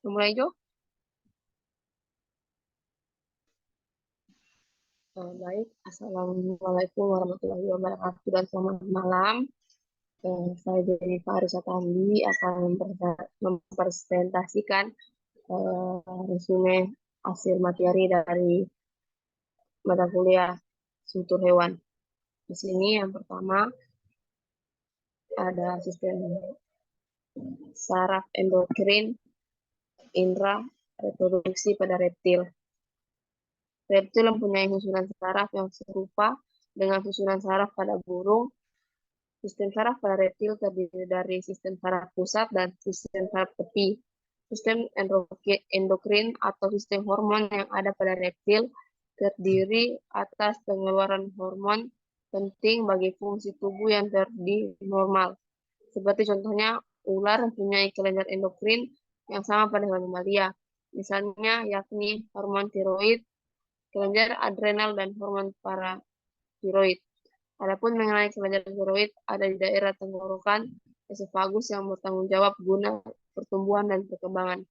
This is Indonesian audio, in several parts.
Mulai, Jo? Baik, Assalamualaikum warahmatullahi wabarakatuh dan selamat malam. Saya Jennifer Arisatandi akan mempresentasikan resume hasil materi dari mata kuliah struktur hewan. Di sini yang pertama ada sistem saraf endokrin, indera, reproduksi pada reptil. Reptil mempunyai susunan saraf yang serupa dengan susunan saraf pada burung. Sistem saraf pada reptil terdiri dari sistem saraf pusat dan sistem saraf tepi. Sistem endokrin atau sistem hormon yang ada pada reptil terdiri atas pengeluaran hormon penting bagi fungsi tubuh yang normal. Seperti contohnya, ular mempunyai kelenjar endokrin yang sama pada hewan mamalia. Misalnya, yakni hormon tiroid, kelenjar adrenal, dan hormon paratiroid. Adapun mengenai kelenjar tiroid ada di daerah tenggorokan esofagus yang bertanggung jawab guna pertumbuhan dan perkembangan.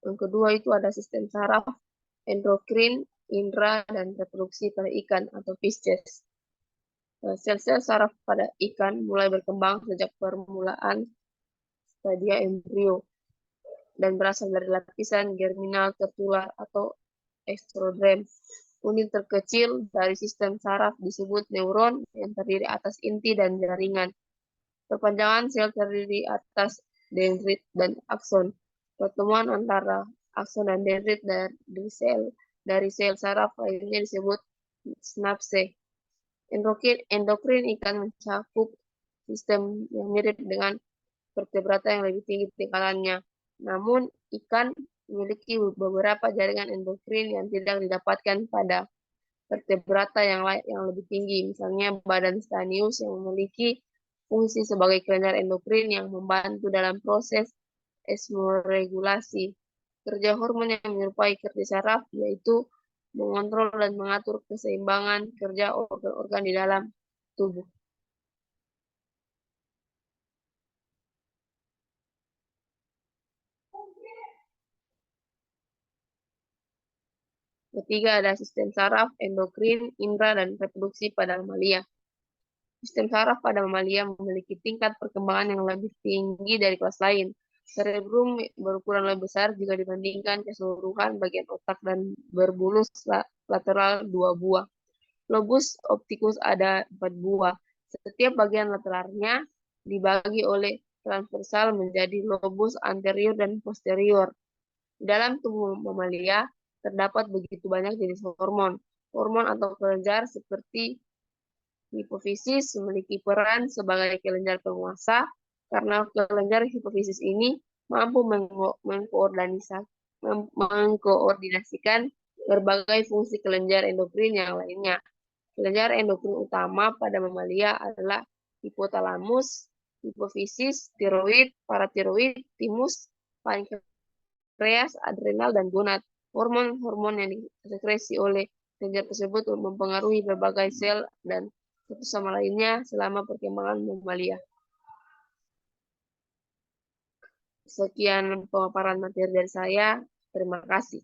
Yang kedua itu ada sistem saraf, endokrin, indera, dan reproduksi pada ikan atau fishes. Sel-sel saraf pada ikan mulai berkembang sejak permulaan stadia embrio dan berasal dari lapisan germinal tertular atau ekstrodrem. Unit terkecil dari sistem saraf disebut neuron yang terdiri atas inti dan jaringan. Perpanjangan sel terdiri atas dendrit dan akson. Pertemuan antara akson dan dendrit dari sel saraf lainnya disebut sinapse. Endokrin ikan mencakup sistem yang mirip dengan vertebrata yang lebih tinggi tingkatannya. Namun, ikan memiliki beberapa jaringan endokrin yang tidak didapatkan pada vertebrata yang lebih tinggi. Misalnya, badan Stanius yang memiliki fungsi sebagai kelenjar endokrin yang membantu dalam proses osmoregulasi. Kerja hormon yang menyerupai kerja saraf, yaitu mengontrol dan mengatur keseimbangan kerja organ-organ di dalam tubuh. Ketiga ada sistem saraf, endokrin, indera, dan reproduksi pada mamalia. Sistem saraf pada mamalia memiliki tingkat perkembangan yang lebih tinggi dari kelas lain. Cerebrum berukuran lebih besar jika dibandingkan keseluruhan bagian otak dan berbulus lateral 2 buah. Lobus opticus ada 4 buah. Setiap bagian lateralnya dibagi oleh transversal menjadi lobus anterior dan posterior. Dalam tubuh mamalia terdapat begitu banyak jenis hormon. Hormon atau kelenjar seperti hipofisis memiliki peran sebagai kelenjar penguasa karena kelenjar hipofisis ini mampu mengkoordinasikan berbagai fungsi kelenjar endokrin yang lainnya. Kelenjar endokrin utama pada mamalia adalah hipotalamus, hipofisis, tiroid, paratiroid, timus, pankreas, adrenal, dan gonad. Hormon-hormon yang disekresi oleh kelenjar tersebut mempengaruhi berbagai sel dan satu sama lainnya selama perkembangan mamalia. Sekian pemaparan materi dari saya. Terima kasih.